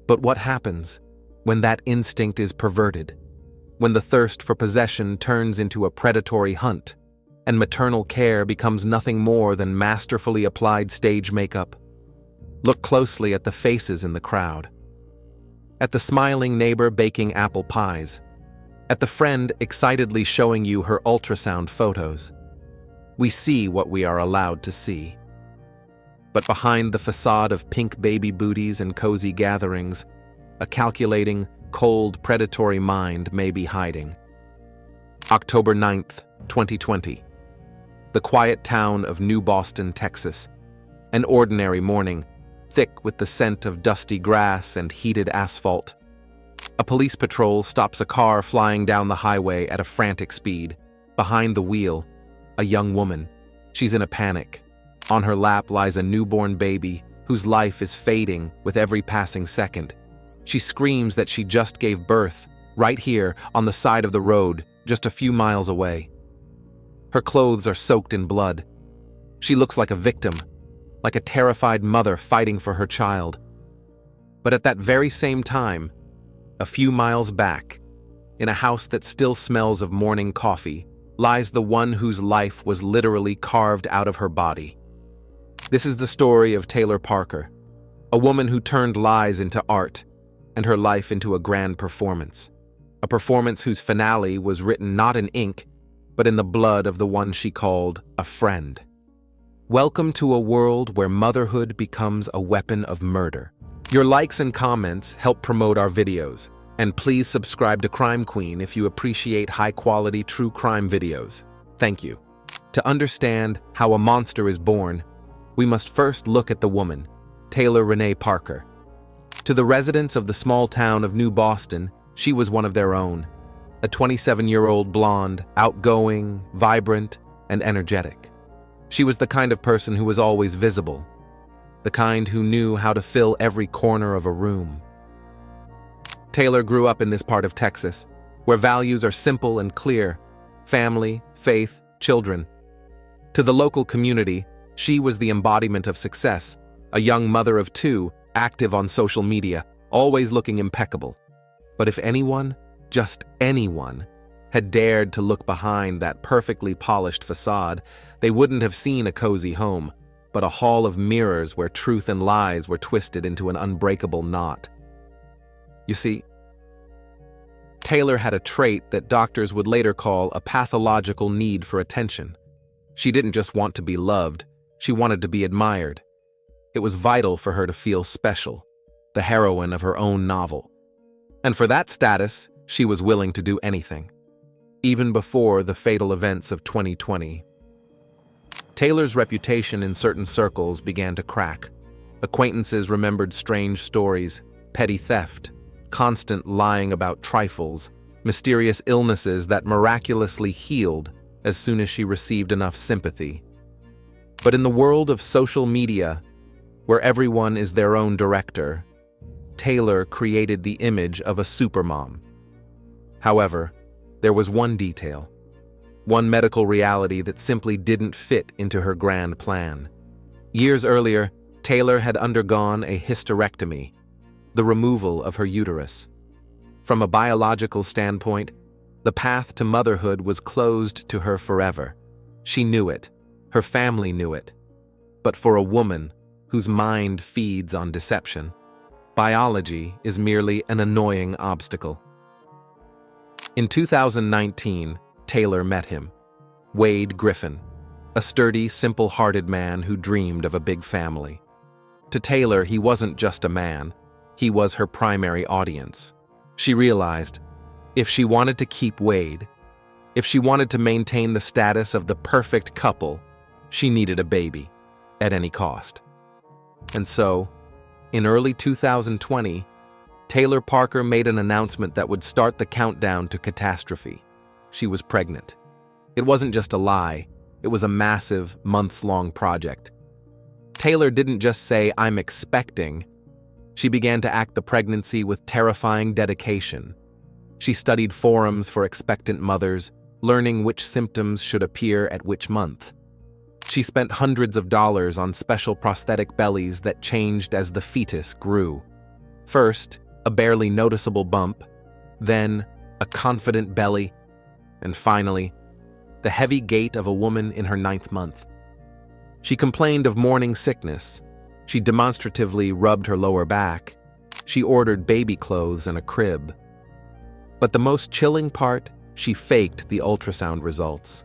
But what happens when that instinct is perverted? When the thirst for possession turns into a predatory hunt, and maternal care becomes nothing more than masterfully applied stage makeup? Look closely at the faces in the crowd. At the smiling neighbor baking apple pies. At the friend excitedly showing you her ultrasound photos. We see what we are allowed to see. But behind the facade of pink baby booties and cozy gatherings, a calculating, cold, predatory mind may be hiding. October 9th, 2020. The quiet town of New Boston, Texas. An ordinary morning, thick with the scent of dusty grass and heated asphalt. A police patrol stops a car flying down the highway at a frantic speed. Behind the wheel, a young woman. She's in a panic. On her lap lies a newborn baby whose life is fading with every passing second. She screams that she just gave birth, right here on the side of the road, just a few miles away. Her clothes are soaked in blood. She looks like a victim, like a terrified mother fighting for her child. But at that very same time, a few miles back, in a house that still smells of morning coffee, lies the one whose life was literally carved out of her body. This is the story of Taylor Parker, a woman who turned lies into art and her life into a grand performance. A performance whose finale was written not in ink, but in the blood of the one she called a friend. Welcome to a world where motherhood becomes a weapon of murder. Your likes and comments help promote our videos, and please subscribe to Crime Queen if you appreciate high-quality true crime videos. Thank you. To understand how a monster is born, we must first look at the woman, Taylor Renee Parker. To the residents of the small town of New Boston, she was one of their own. A 27-year-old blonde, outgoing, vibrant, and energetic. She was the kind of person who was always visible, the kind who knew how to fill every corner of a room. Taylor grew up in this part of Texas, where values are simple and clear: family, faith, children. To the local community, she was the embodiment of success, a young mother of two, active on social media, always looking impeccable. But if anyone, just anyone, had dared to look behind that perfectly polished facade, they wouldn't have seen a cozy home, but a hall of mirrors where truth and lies were twisted into an unbreakable knot. You see, Taylor had a trait that doctors would later call a pathological need for attention. She didn't just want to be loved, she wanted to be admired. It was vital for her to feel special, the heroine of her own novel. And for that status, she was willing to do anything. Even before the fatal events of 2020. Taylor's reputation in certain circles began to crack. Acquaintances remembered strange stories, petty theft, constant lying about trifles, mysterious illnesses that miraculously healed as soon as she received enough sympathy. But in the world of social media, where everyone is their own director, Taylor created the image of a supermom. However, there was one detail, one medical reality that simply didn't fit into her grand plan. Years earlier, Taylor had undergone a hysterectomy, the removal of her uterus. From a biological standpoint, the path to motherhood was closed to her forever. She knew it. Her family knew it. But for a woman whose mind feeds on deception, biology is merely an annoying obstacle. In 2019, Taylor met him, Wade Griffin, a sturdy, simple-hearted man who dreamed of a big family. To Taylor, he wasn't just a man, he was her primary audience. She realized, if she wanted to keep Wade, if she wanted to maintain the status of the perfect couple, she needed a baby, at any cost. And so, in early 2020, Taylor Parker made an announcement that would start the countdown to catastrophe. She was pregnant. It wasn't just a lie, it was a massive, months-long project. Taylor didn't just say, "I'm expecting." She began to act the pregnancy with terrifying dedication. She studied forums for expectant mothers, learning which symptoms should appear at which month. She spent hundreds of dollars on special prosthetic bellies that changed as the fetus grew. First, a barely noticeable bump, then a confident belly, and finally, the heavy gait of a woman in her 9th month. She complained of morning sickness. She demonstratively rubbed her lower back. She ordered baby clothes and a crib. But the most chilling part, she faked the ultrasound results.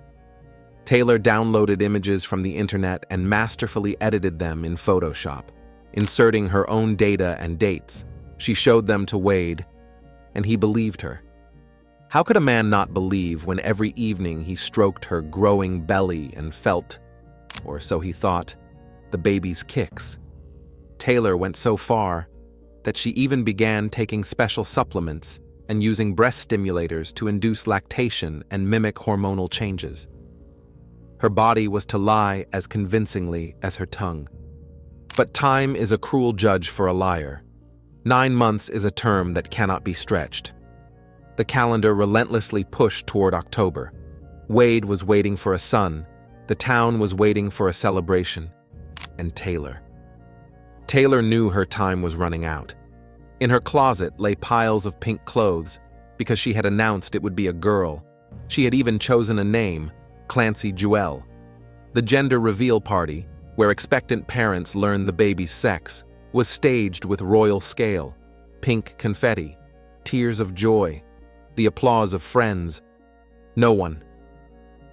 Taylor downloaded images from the internet and masterfully edited them in Photoshop. Inserting her own data and dates, she showed them to Wade, and he believed her. How could a man not believe when every evening he stroked her growing belly and felt, or so he thought, the baby's kicks? Taylor went so far that she even began taking special supplements and using breast stimulators to induce lactation and mimic hormonal changes. Her body was to lie as convincingly as her tongue. But time is a cruel judge for a liar. 9 months is a term that cannot be stretched. The calendar relentlessly pushed toward October. Wade was waiting for a son. The town was waiting for a celebration. And Taylor. Taylor knew her time was running out. In her closet lay piles of pink clothes because she had announced it would be a girl. She had even chosen a name, Clancy Jewel. The gender reveal party, where expectant parents learned the baby's sex, was staged with royal scale, pink confetti, tears of joy, the applause of friends. No one,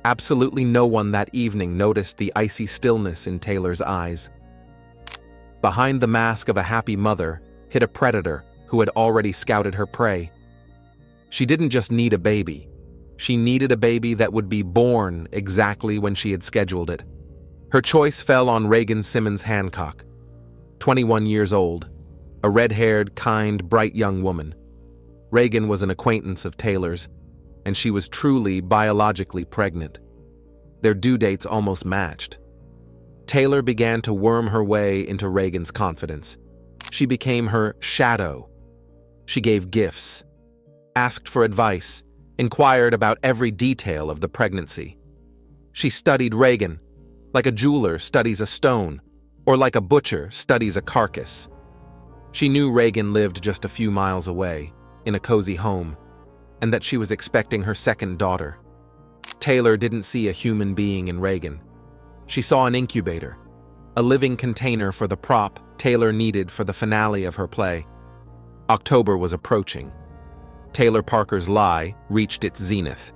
absolutely no one that evening noticed the icy stillness in Taylor's eyes. Behind the mask of a happy mother hid a predator who had already scouted her prey. She didn't just need a baby. She needed a baby that would be born exactly when she had scheduled it. Her choice fell on Reagan Simmons Hancock, 21 years old, a red-haired, kind, bright young woman. Reagan was an acquaintance of Taylor's, and she was truly biologically pregnant. Their due dates almost matched. Taylor began to worm her way into Reagan's confidence. She became her shadow. She gave gifts, asked for advice, inquired about every detail of the pregnancy. She studied Reagan, like a jeweler studies a stone, or like a butcher studies a carcass. She knew Reagan lived just a few miles away, in a cozy home, and that she was expecting her second daughter. Taylor didn't see a human being in Reagan. She saw an incubator, a living container for the prop Taylor needed for the finale of her play. October was approaching. Taylor Parker's lie reached its zenith.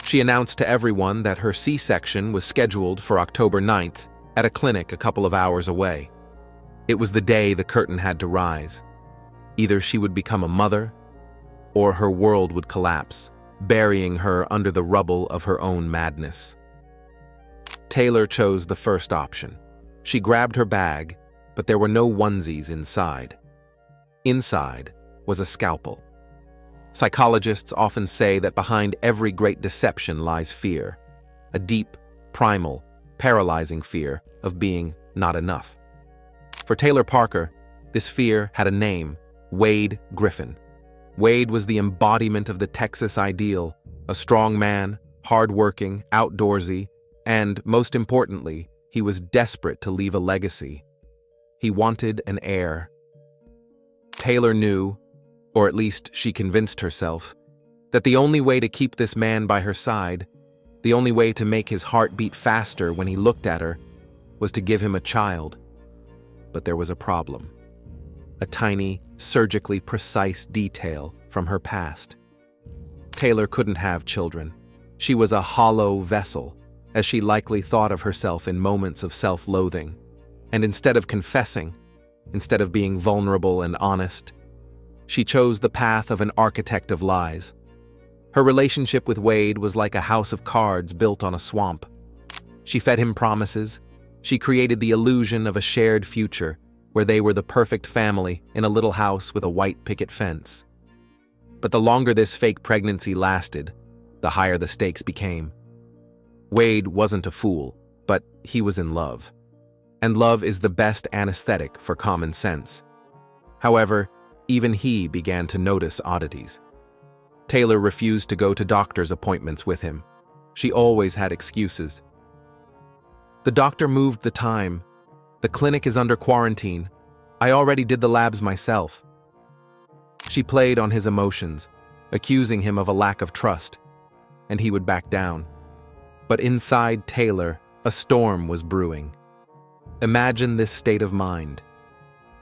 She announced to everyone that her C-section was scheduled for October 9th at a clinic a couple of hours away. It was the day the curtain had to rise. Either she would become a mother, or her world would collapse, burying her under the rubble of her own madness. Taylor chose the first option. She grabbed her bag, but there were no onesies inside. Inside was a scalpel. Psychologists often say that behind every great deception lies fear, a deep, primal, paralyzing fear of being not enough. For Taylor Parker, this fear had a name: Wade Griffin. Wade was the embodiment of the Texas ideal, a strong man, hardworking, outdoorsy, and, most importantly, he was desperate to leave a legacy. He wanted an heir. Taylor knew, or at least she convinced herself, that the only way to keep this man by her side, the only way to make his heart beat faster when he looked at her, was to give him a child. But there was a problem. A tiny, surgically precise detail from her past. Taylor couldn't have children. She was a hollow vessel, as she likely thought of herself in moments of self-loathing. And instead of confessing, instead of being vulnerable and honest, she chose the path of an architect of lies. Her relationship with Wade was like a house of cards built on a swamp. She fed him promises. She created the illusion of a shared future where they were the perfect family in a little house with a white picket fence. But the longer this fake pregnancy lasted, the higher the stakes became. Wade wasn't a fool, but he was in love. And love is the best anesthetic for common sense. However, even he began to notice oddities. Taylor refused to go to doctor's appointments with him. She always had excuses. The doctor moved the time. The clinic is under quarantine. I already did the labs myself. She played on his emotions, accusing him of a lack of trust, and he would back down. But inside Taylor, a storm was brewing. Imagine this state of mind.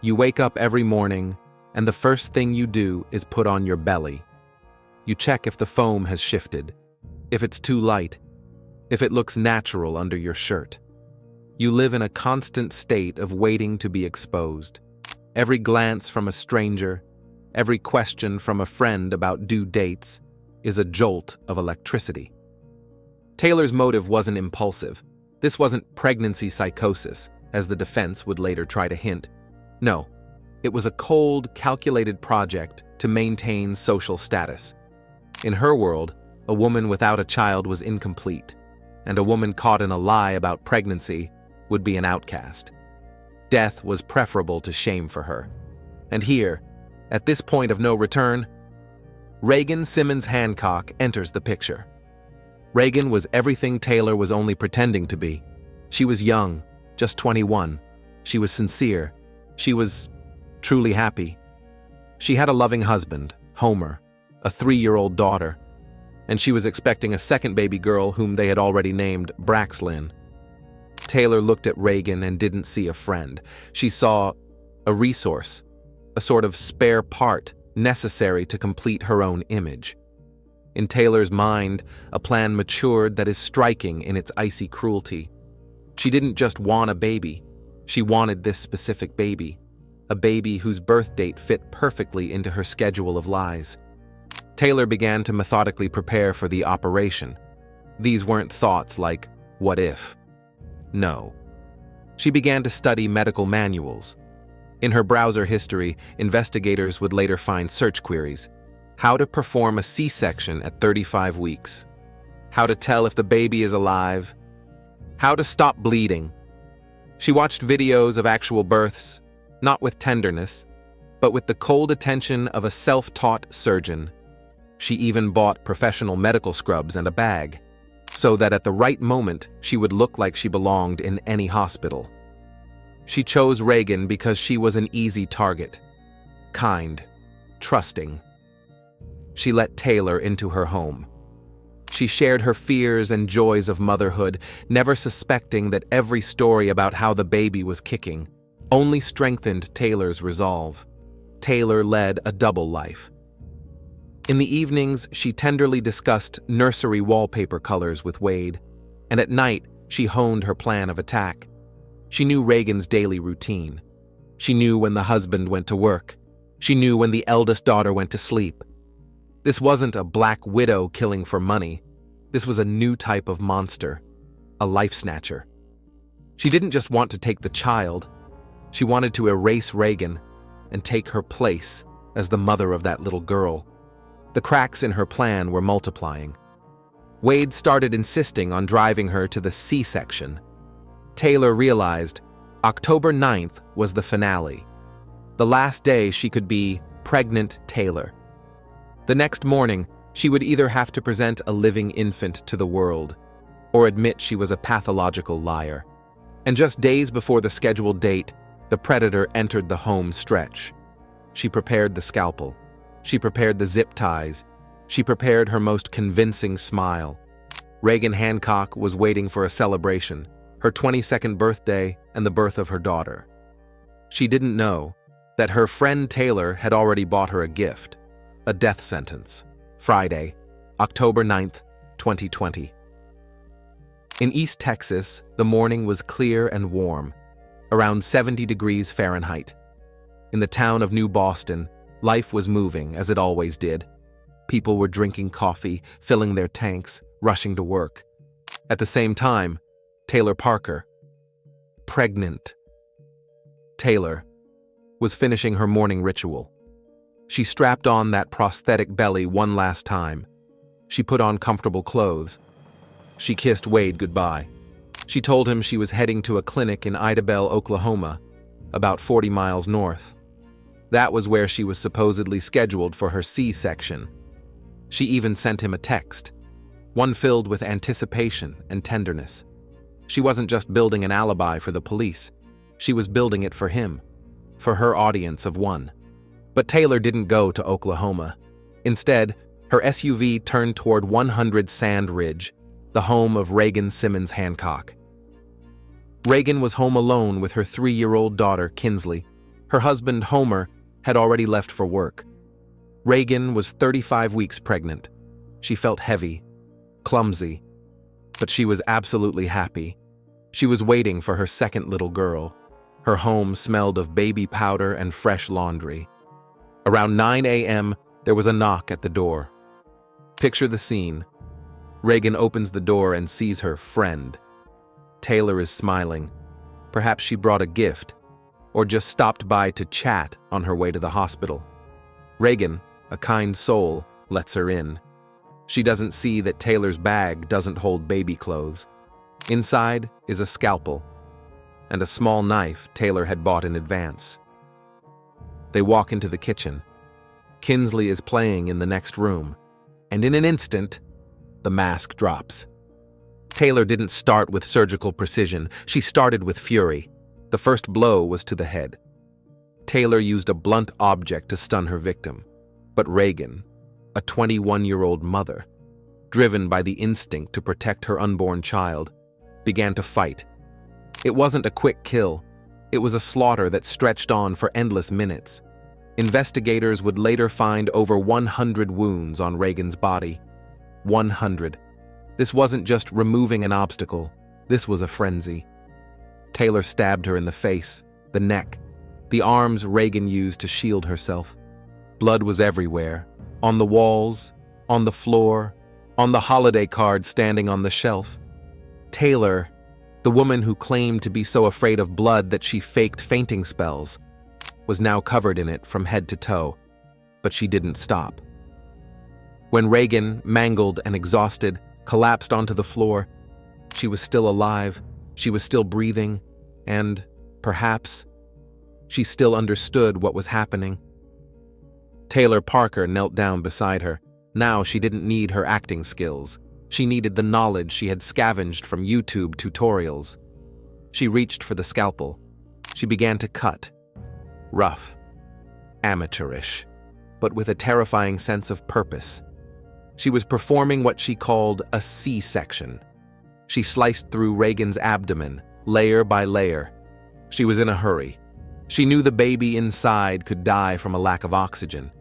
You wake up every morning, and the first thing you do is put on your belly. You check if the foam has shifted, if it's too light, if it looks natural under your shirt. You live in a constant state of waiting to be exposed. Every glance from a stranger, every question from a friend about due dates is a jolt of electricity. Taylor's motive wasn't impulsive. This wasn't pregnancy psychosis, as the defense would later try to hint. No, it was a cold, calculated project to maintain social status. In her world, a woman without a child was incomplete, and a woman caught in a lie about pregnancy would be an outcast. Death was preferable to shame for her. And here, at this point of no return, Reagan Simmons Hancock enters the picture. Reagan was everything Taylor was only pretending to be. She was young, just 21. She was sincere. She was truly happy. She had a loving husband, Homer, a 3-year-old daughter, and she was expecting a second baby girl whom they had already named Braxlyn. Taylor looked at Reagan and didn't see a friend. She saw a resource, a sort of spare part necessary to complete her own image. In Taylor's mind, a plan matured that is striking in its icy cruelty. She didn't just want a baby. She wanted this specific baby, a baby whose birth date fit perfectly into her schedule of lies. Taylor began to methodically prepare for the operation. These weren't thoughts like, what if? No. She began to study medical manuals. In her browser history, investigators would later find search queries. How to perform a C-section at 35 weeks. How to tell if the baby is alive. How to stop bleeding. She watched videos of actual births, not with tenderness, but with the cold attention of a self-taught surgeon. She even bought professional medical scrubs and a bag, so that at the right moment she would look like she belonged in any hospital. She chose Reagan because she was an easy target. Kind, trusting. She let Taylor into her home. She shared her fears and joys of motherhood, never suspecting that every story about how the baby was kicking only strengthened Taylor's resolve. Taylor led a double life. In the evenings, she tenderly discussed nursery wallpaper colors with Wade, and at night, she honed her plan of attack. She knew Reagan's daily routine. She knew when the husband went to work. She knew when the eldest daughter went to sleep. This wasn't a black widow killing for money. This was a new type of monster, a life snatcher. She didn't just want to take the child. She wanted to erase Reagan and take her place as the mother of that little girl. The cracks in her plan were multiplying. Wade started insisting on driving her to the C-section. Taylor realized October 9th was the finale, the last day she could be pregnant Taylor. The next morning, she would either have to present a living infant to the world or admit she was a pathological liar. And just days before the scheduled date, the predator entered the home stretch. She prepared the scalpel. She prepared the zip ties. She prepared her most convincing smile. Reagan Hancock was waiting for a celebration, her 22nd birthday and the birth of her daughter. She didn't know that her friend Taylor had already bought her a gift, a death sentence. Friday, October 9th, 2020. In East Texas, the morning was clear and warm, around 70 degrees Fahrenheit. In the town of New Boston, life was moving as it always did. People were drinking coffee, filling their tanks, rushing to work. At the same time, Taylor Parker, pregnant Taylor, was finishing her morning ritual. She strapped on that prosthetic belly one last time. She put on comfortable clothes. She kissed Wade goodbye. She told him she was heading to a clinic in Idabel, Oklahoma, about 40 miles north. That was where she was supposedly scheduled for her C-section. She even sent him a text, one filled with anticipation and tenderness. She wasn't just building an alibi for the police. She was building it for him, for her audience of one. But Taylor didn't go to Oklahoma. Instead, her SUV turned toward 100 Sand Ridge, the home of Reagan Simmons Hancock. Reagan was home alone with her 3-year-old daughter, Kinsley. Her husband, Homer, had already left for work. Reagan was 35 weeks pregnant. She felt heavy, clumsy, but she was absolutely happy. She was waiting for her second little girl. Her home smelled of baby powder and fresh laundry. Around 9 a.m., there was a knock at the door. Picture the scene. Reagan opens the door and sees her friend. Taylor is smiling. Perhaps she brought a gift, or just stopped by to chat on her way to the hospital. Reagan, a kind soul, lets her in. She doesn't see that Taylor's bag doesn't hold baby clothes. Inside is a scalpel and a small knife Taylor had bought in advance. They walk into the kitchen. Kinsley is playing in the next room, and in an instant, the mask drops. Taylor didn't start with surgical precision. She started with fury. The first blow was to the head. Taylor used a blunt object to stun her victim. But Reagan, a 21-year-old mother, driven by the instinct to protect her unborn child, began to fight. It wasn't a quick kill. It was a slaughter that stretched on for endless minutes. Investigators would later find over 100 wounds on Reagan's body. 100. This wasn't just removing an obstacle. This was a frenzy. Taylor stabbed her in the face, the neck, the arms Reagan used to shield herself. Blood was everywhere, on the walls, on the floor, on the holiday card standing on the shelf. Taylor, the woman who claimed to be so afraid of blood that she faked fainting spells, was now covered in it from head to toe, but she didn't stop. When Reagan, mangled and exhausted, collapsed onto the floor, she was still alive, she was still breathing, and, perhaps, she still understood what was happening. Taylor Parker knelt down beside her. Now she didn't need her acting skills. She needed the knowledge she had scavenged from YouTube tutorials. She reached for the scalpel. She began to cut. Rough, amateurish, but with a terrifying sense of purpose. She was performing what she called a C-section. She sliced through Reagan's abdomen, layer by layer. She was in a hurry. She knew the baby inside could die from a lack of oxygen,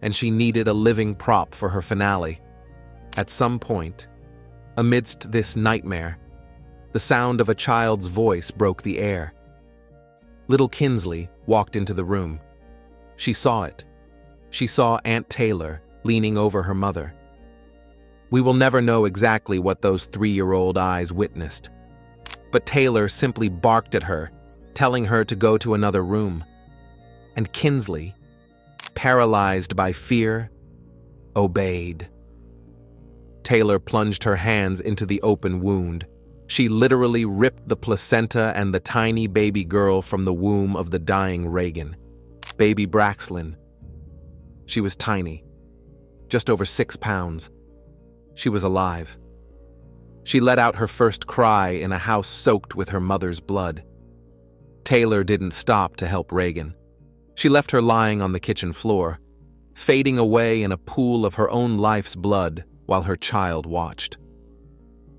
and she needed a living prop for her finale. At some point, amidst this nightmare, the sound of a child's voice broke the air. Little Kinsley walked into the room. She saw it. She saw Aunt Taylor leaning over her mother. We will never know exactly what those 3-year-old eyes witnessed, but Taylor simply barked at her, telling her to go to another room. And Kinsley, paralyzed by fear, obeyed. Taylor plunged her hands into the open wound. She literally ripped the placenta and the tiny baby girl from the womb of the dying Reagan. Baby Braxlin. She was tiny, just over 6 pounds. She was alive. She let out her first cry in a house soaked with her mother's blood. Taylor didn't stop to help Reagan. She left her lying on the kitchen floor, fading away in a pool of her own life's blood while her child watched.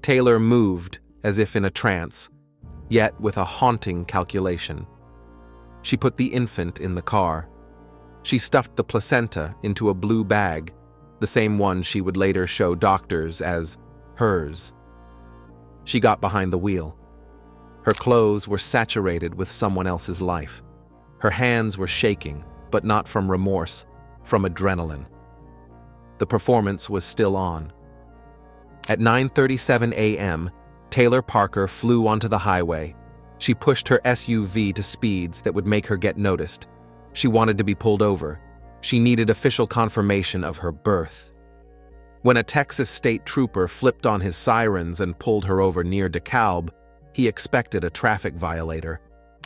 Taylor moved as if in a trance, yet with a haunting calculation. She put the infant in the car. She stuffed the placenta into a blue bag, the same one she would later show doctors as hers. She got behind the wheel. Her clothes were saturated with someone else's life. Her hands were shaking, but not from remorse, from adrenaline. The performance was still on. At 9:37 a.m., Taylor Parker flew onto the highway. She pushed her SUV to speeds that would make her get noticed. She wanted to be pulled over. She needed official confirmation of her birth. When a Texas state trooper flipped on his sirens and pulled her over near DeKalb, he expected a traffic violator.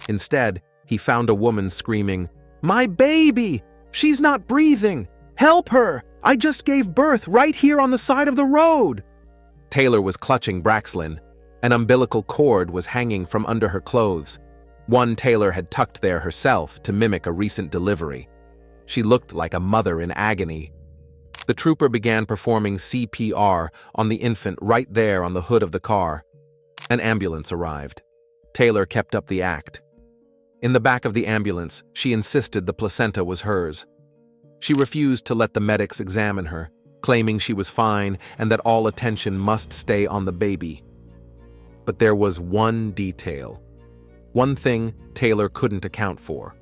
Instead, he found a woman screaming, "My baby! She's not breathing! Help her! I just gave birth right here on the side of the road!" Taylor was clutching Braxlin. An umbilical cord was hanging from under her clothes. One Taylor had tucked there herself to mimic a recent delivery. She looked like a mother in agony. The trooper began performing CPR on the infant right there on the hood of the car. An ambulance arrived. Taylor kept up the act. In the back of the ambulance, she insisted the placenta was hers. She refused to let the medics examine her, claiming she was fine and that all attention must stay on the baby. But there was one detail. One thing Taylor couldn't account for.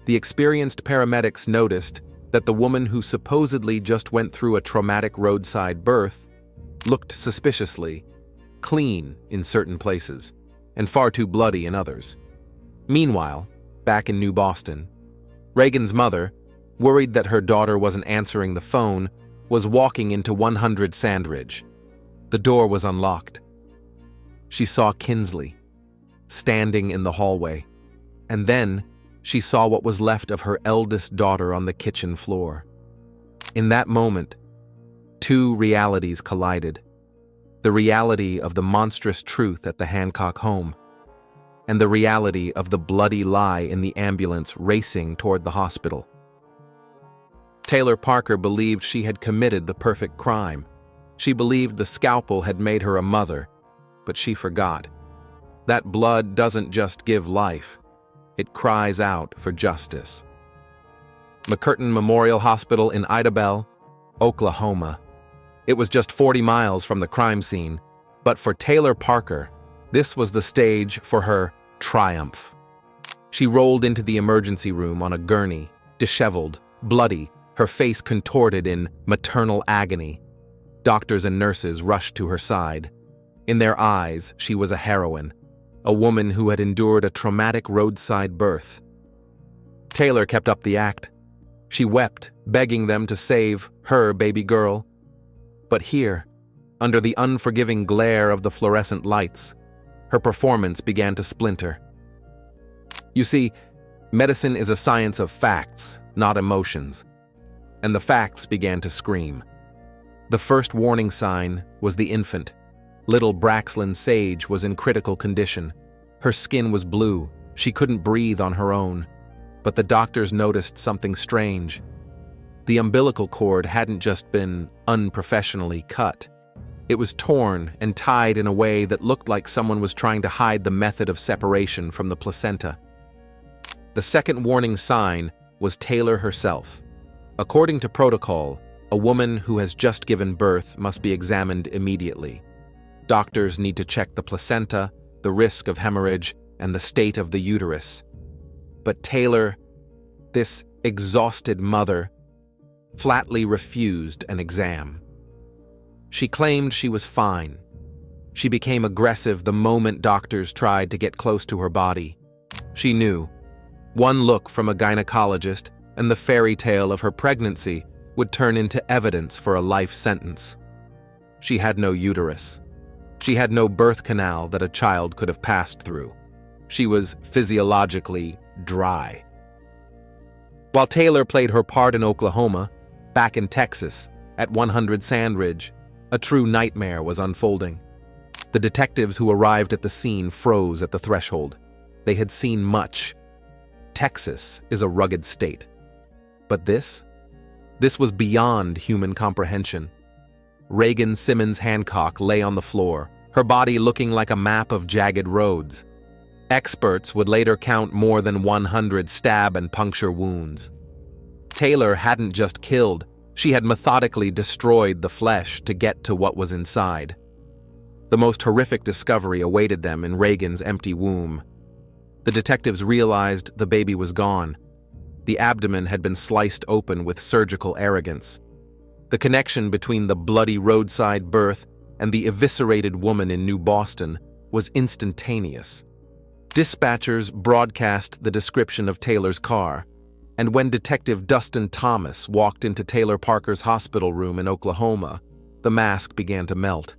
The experienced paramedics noticed that the woman who supposedly just went through a traumatic roadside birth looked suspiciously clean in certain places and far too bloody in others. Meanwhile, back in New Boston, Reagan's mother, worried that her daughter wasn't answering the phone, was walking into 100 Sandridge. The door was unlocked. She saw Kinsley standing in the hallway, and then she saw what was left of her eldest daughter on the kitchen floor. In that moment, two realities collided. The reality of the monstrous truth at the Hancock home, and the reality of the bloody lie in the ambulance racing toward the hospital. Taylor Parker believed she had committed the perfect crime. She believed the scalpel had made her a mother, but she forgot. That blood doesn't just give life, it cries out for justice. McCurtain Memorial Hospital in Idabel, Oklahoma. It was just 40 miles from the crime scene, but for Taylor Parker, this was the stage for her triumph. She rolled into the emergency room on a gurney, disheveled, bloody, her face contorted in maternal agony. Doctors and nurses rushed to her side. In their eyes, she was a heroine, a woman who had endured a traumatic roadside birth. Taylor kept up the act. She wept, begging them to save her baby girl. But here, under the unforgiving glare of the fluorescent lights, her performance began to splinter. You see, medicine is a science of facts, not emotions. And the facts began to scream. The first warning sign was the infant. Little Braxlyn Sage was in critical condition. Her skin was blue. She couldn't breathe on her own. But the doctors noticed something strange. The umbilical cord hadn't just been unprofessionally cut. It was torn and tied in a way that looked like someone was trying to hide the method of separation from the placenta. The second warning sign was Taylor herself. According to protocol, a woman who has just given birth must be examined immediately. Doctors need to check the placenta, the risk of hemorrhage, and the state of the uterus. But Taylor, this exhausted mother, flatly refused an exam. She claimed she was fine. She became aggressive the moment doctors tried to get close to her body. She knew. One look from a gynecologist and the fairy tale of her pregnancy would turn into evidence for a life sentence. She had no uterus. She had no birth canal that a child could have passed through. She was physiologically dry. While Taylor played her part in Oklahoma, back in Texas, at 100 Sandridge, a true nightmare was unfolding. The detectives who arrived at the scene froze at the threshold. They had seen much. Texas is a rugged state. But this was beyond human comprehension. Reagan Simmons Hancock lay on the floor, her body looking like a map of jagged roads. Experts would later count more than 100 stab and puncture wounds. Taylor hadn't just killed, she had methodically destroyed the flesh to get to what was inside. The most horrific discovery awaited them in Reagan's empty womb. The detectives realized the baby was gone. The abdomen had been sliced open with surgical arrogance. The connection between the bloody roadside birth and the eviscerated woman in New Boston was instantaneous. Dispatchers broadcast the description of Taylor's car, and when Detective Dustin Thomas walked into Taylor Parker's hospital room in Oklahoma, the mask began to melt.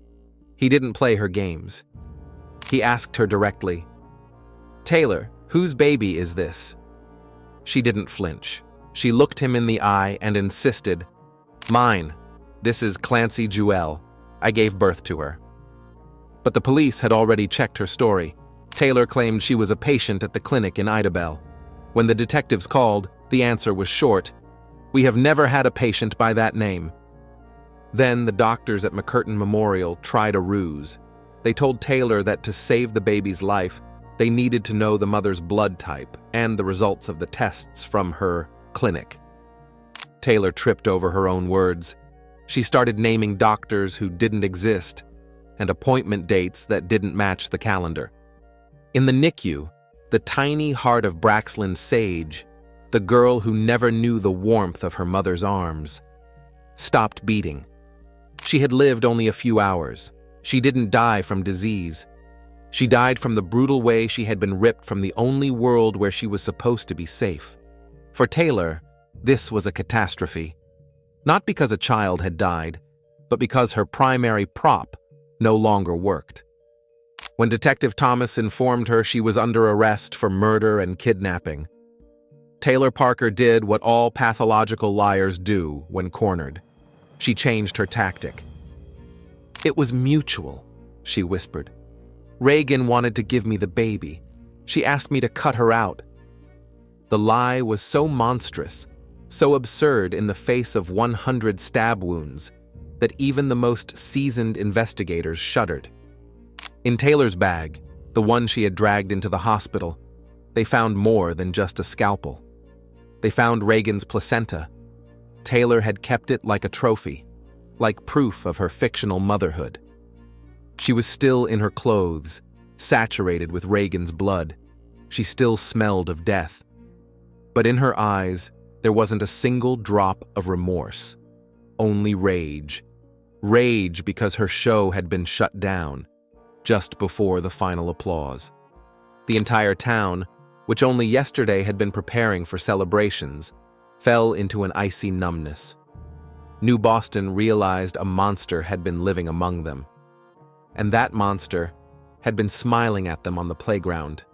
He didn't play her games. He asked her directly, "Taylor, whose baby is this?" She didn't flinch. She looked him in the eye and insisted, "Mine. This is Clancy Jewell. I gave birth to her." But the police had already checked her story. Taylor claimed she was a patient at the clinic in Idabel. When the detectives called, The answer was short. "We have never had a patient by that name." Then the doctors at McCurtain Memorial tried a ruse. They told Taylor that to save the baby's life, they needed to know the mother's blood type and the results of the tests from her clinic. Taylor tripped over her own words. She started naming doctors who didn't exist and appointment dates that didn't match the calendar. In the NICU, the tiny heart of Braxlyn Sage, the girl who never knew the warmth of her mother's arms, stopped beating. She had lived only a few hours. She didn't die from disease. She died from the brutal way she had been ripped from the only world where she was supposed to be safe. For Taylor, this was a catastrophe. Not because a child had died, but because her primary prop no longer worked. When Detective Thomas informed her she was under arrest for murder and kidnapping, Taylor Parker did what all pathological liars do when cornered. She changed her tactic. "It was mutual," she whispered. "Reagan wanted to give me the baby. She asked me to cut her out." The lie was so monstrous, so absurd in the face of 100 stab wounds, that even the most seasoned investigators shuddered. In Taylor's bag, the one she had dragged into the hospital, they found more than just a scalpel. They found Reagan's placenta. Taylor had kept it like a trophy, like proof of her fictional motherhood. She was still in her clothes, saturated with Reagan's blood. She still smelled of death. But in her eyes, there wasn't a single drop of remorse. Only rage. Rage because her show had been shut down, just before the final applause. The entire town, which only yesterday had been preparing for celebrations, fell into an icy numbness. New Boston realized a monster had been living among them. And that monster had been smiling at them on the playground.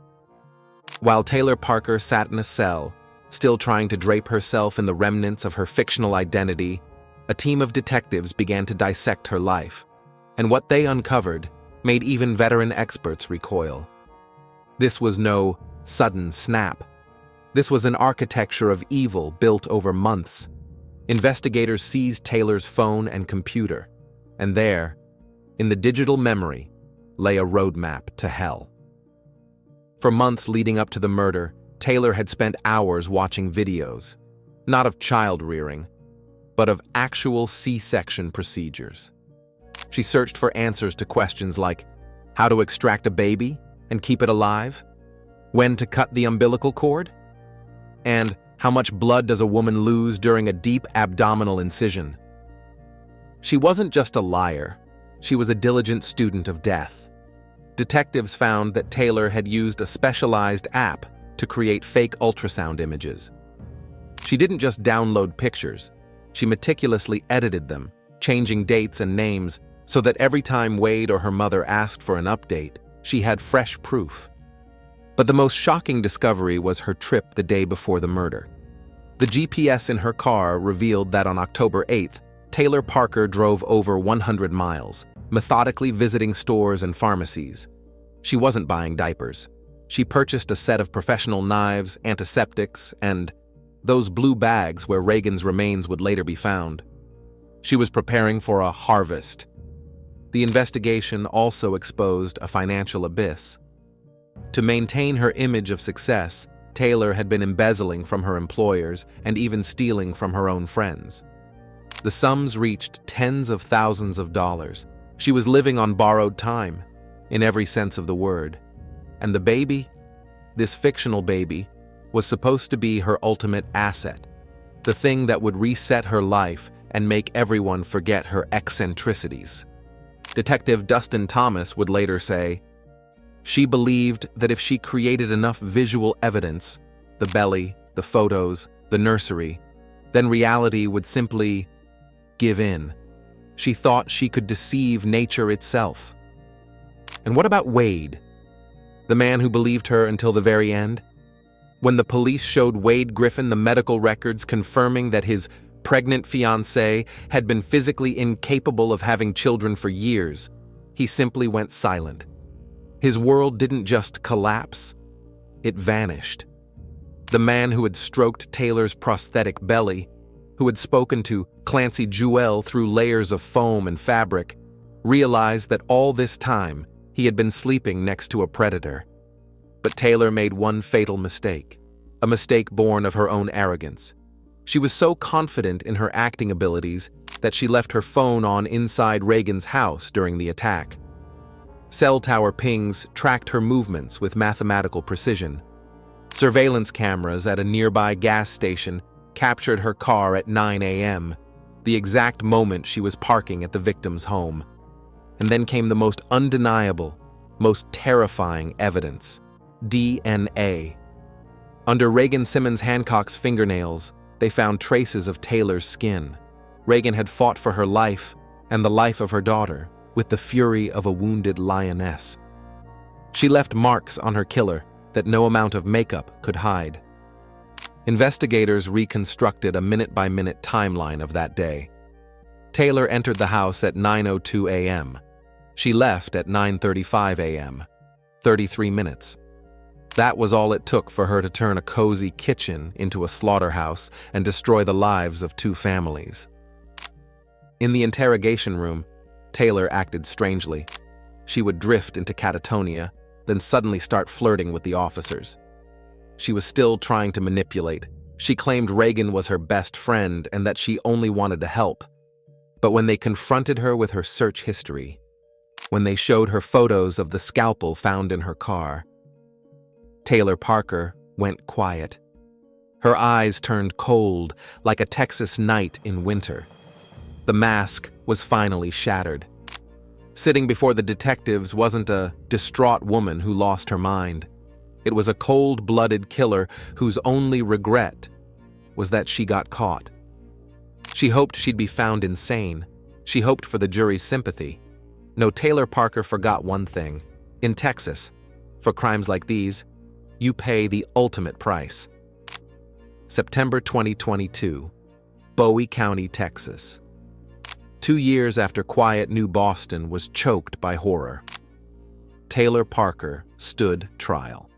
While Taylor Parker sat in a cell, still trying to drape herself in the remnants of her fictional identity, a team of detectives began to dissect her life, and what they uncovered made even veteran experts recoil. This was no sudden snap. This was an architecture of evil built over months. Investigators seized Taylor's phone and computer, and there, in the digital memory, lay a roadmap to hell. For months leading up to the murder, Taylor had spent hours watching videos, not of child rearing, but of actual C-section procedures. She searched for answers to questions like how to extract a baby and keep it alive, when to cut the umbilical cord, and how much blood does a woman lose during a deep abdominal incision. She wasn't just a liar, she was a diligent student of death. Detectives found that Taylor had used a specialized app to create fake ultrasound images. She didn't just download pictures, she meticulously edited them, changing dates and names so that every time Wade or her mother asked for an update, she had fresh proof. But the most shocking discovery was her trip the day before the murder. The GPS in her car revealed that on October 8th, Taylor Parker drove over 100 miles, methodically visiting stores and pharmacies. She wasn't buying diapers. She purchased a set of professional knives, antiseptics, and those blue bags where Reagan's remains would later be found. She was preparing for a harvest. The investigation also exposed a financial abyss. To maintain her image of success, Taylor had been embezzling from her employers and even stealing from her own friends. The sums reached tens of thousands of dollars. She was living on borrowed time, in every sense of the word. And the baby, this fictional baby, was supposed to be her ultimate asset, the thing that would reset her life and make everyone forget her eccentricities. Detective Dustin Thomas would later say, "She believed that if she created enough visual evidence, the belly, the photos, the nursery, then reality would simply give in. She thought she could deceive nature itself." And what about Wade? The man who believed her until the very end? When the police showed Wade Griffin the medical records confirming that his pregnant fiancée had been physically incapable of having children for years, he simply went silent. His world didn't just collapse, it vanished. The man who had stroked Taylor's prosthetic belly, who had spoken to Clancy Jewell through layers of foam and fabric, realized that all this time he had been sleeping next to a predator. But Taylor made one fatal mistake, a mistake born of her own arrogance. She was so confident in her acting abilities that she left her phone on inside Reagan's house during the attack. Cell tower pings tracked her movements with mathematical precision. Surveillance cameras at a nearby gas station captured her car at 9 a.m., the exact moment she was parking at the victim's home. And then came the most undeniable, most terrifying evidence: DNA. Under Reagan Simmons Hancock's fingernails, they found traces of Taylor's skin. Reagan had fought for her life and the life of her daughter with the fury of a wounded lioness. She left marks on her killer that no amount of makeup could hide. Investigators reconstructed a minute-by-minute timeline of that day. Taylor entered the house at 9:02 a.m. She left at 9:35 a.m. 33 minutes. That was all it took for her to turn a cozy kitchen into a slaughterhouse and destroy the lives of two families. In the interrogation room, Taylor acted strangely. She would drift into catatonia, then suddenly start flirting with the officers. She was still trying to manipulate. She claimed Reagan was her best friend and that she only wanted to help. But when they confronted her with her search history, when they showed her photos of the scalpel found in her car, Taylor Parker went quiet. Her eyes turned cold like a Texas night in winter. The mask was finally shattered. Sitting before the detectives wasn't a distraught woman who lost her mind. It was a cold-blooded killer whose only regret was that she got caught. She hoped she'd be found insane. She hoped for the jury's sympathy. No, Taylor Parker forgot one thing. In Texas, for crimes like these, you pay the ultimate price. September 2022, Bowie County, Texas. 2 years after quiet New Boston was choked by horror, Taylor Parker stood trial.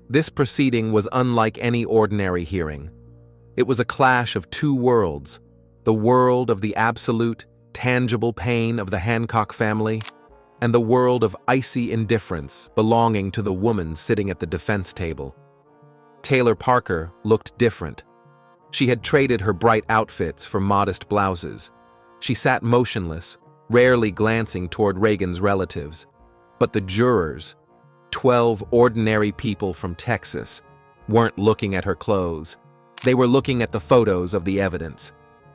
This proceeding was unlike any ordinary hearing. It was a clash of two worlds: the world of the absolute, tangible pain of the Hancock family, and the world of icy indifference belonging to the woman sitting at the defense table. Taylor Parker looked different. She had traded her bright outfits for modest blouses. She sat motionless, rarely glancing toward Reagan's relatives. But the jurors, 12 ordinary people from Texas, weren't looking at her clothes. They were looking at the photos of the evidence.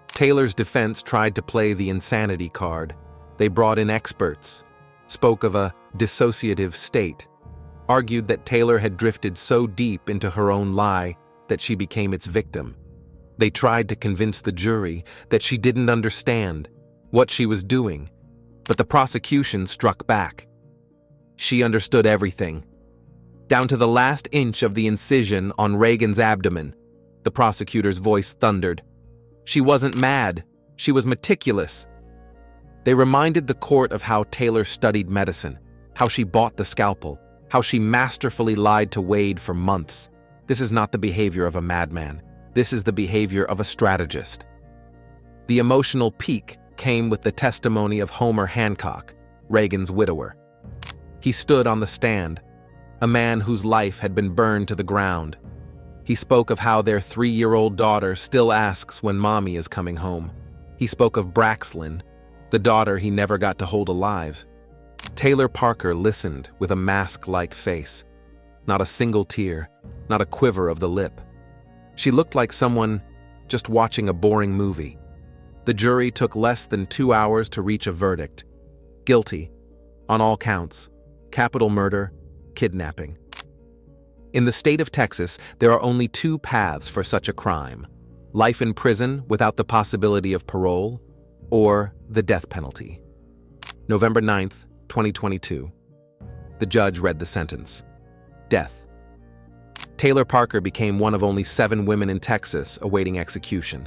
Taylor's defense tried to play the insanity card. They brought in experts, spoke of a dissociative state, argued that Taylor had drifted so deep into her own lie that she became its victim. They tried to convince the jury that she didn't understand what she was doing, but the prosecution struck back. She understood everything, down to the last inch of the incision on Reagan's abdomen. The prosecutor's voice thundered. She wasn't mad, she was meticulous. They reminded the court of how Taylor studied medicine, how she bought the scalpel, how she masterfully lied to Wade for months. This is not the behavior of a madman. This is the behavior of a strategist. The emotional peak came with the testimony of Homer Hancock, Reagan's widower. He stood on the stand, a man whose life had been burned to the ground. He spoke of how their 3-year-old daughter still asks when mommy is coming home. He spoke of Braxlyn, the daughter he never got to hold alive. Taylor Parker listened with a mask-like face. Not a single tear, not a quiver of the lip. She looked like someone just watching a boring movie. The jury took less than 2 hours to reach a verdict. Guilty, on all counts: capital murder, kidnapping. In the state of Texas, there are only 2 paths for such a crime: life in prison without the possibility of parole, or the death penalty. November 9th, 2022. The judge read the sentence: death. Taylor Parker became one of only 7 women in Texas awaiting execution.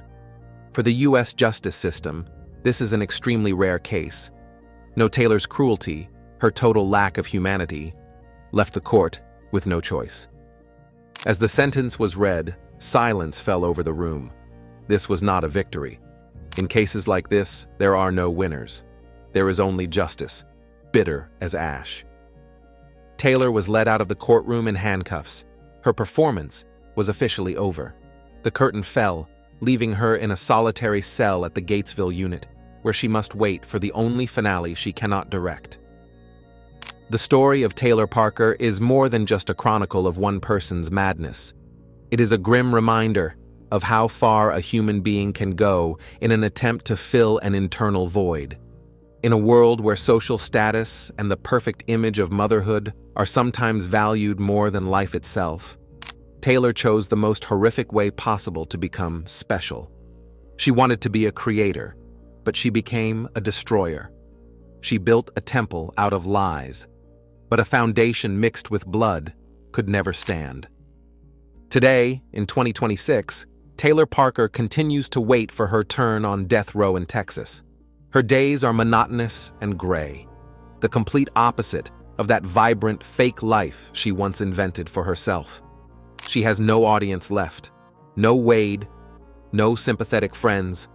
For the U.S. justice system, this is an extremely rare case. No, Taylor's cruelty, her total lack of humanity, left the court with no choice. As the sentence was read, silence fell over the room. This was not a victory. In cases like this, there are no winners. There is only justice, bitter as ash. Taylor was led out of the courtroom in handcuffs. Her performance was officially over. The curtain fell, leaving her in a solitary cell at the Gatesville unit, where she must wait for the only finale she cannot direct. The story of Taylor Parker is more than just a chronicle of one person's madness. It is a grim reminder of how far a human being can go in an attempt to fill an internal void. In a world where social status and the perfect image of motherhood are sometimes valued more than life itself, Taylor chose the most horrific way possible to become special. She wanted to be a creator, but she became a destroyer. She built a temple out of lies, but a foundation mixed with blood could never stand. Today, in 2026, Taylor Parker continues to wait for her turn on death row in Texas. Her days are monotonous and gray, the complete opposite of that vibrant, fake life she once invented for herself. She has no audience left, no Wade, no sympathetic friends,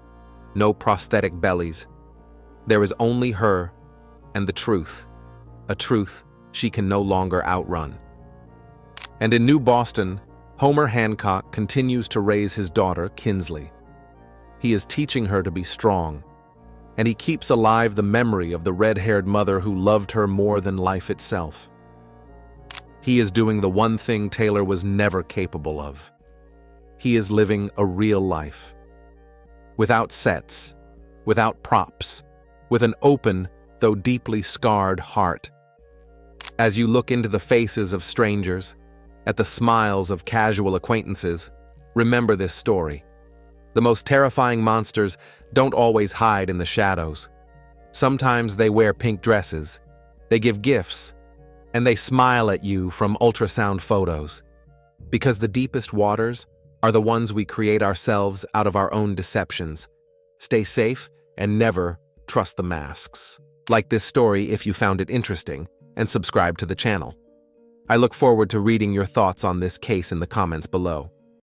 no prosthetic bellies. There is only her and the truth, a truth she can no longer outrun. And in New Boston, Homer Hancock continues to raise his daughter, Kinsley. He is teaching her to be strong, and he keeps alive the memory of the red-haired mother who loved her more than life itself. He is doing the one thing Taylor was never capable of. He is living a real life. Without sets, without props, with an open, though deeply scarred heart. As you look into the faces of strangers, at the smiles of casual acquaintances, remember this story. The most terrifying monsters don't always hide in the shadows. Sometimes they wear pink dresses, they give gifts, and they smile at you from ultrasound photos. Because the deepest waters are the ones we create ourselves out of our own deceptions. Stay safe and never trust the masks. Like this story if you found it interesting, and subscribe to the channel. I look forward to reading your thoughts on this case in the comments below.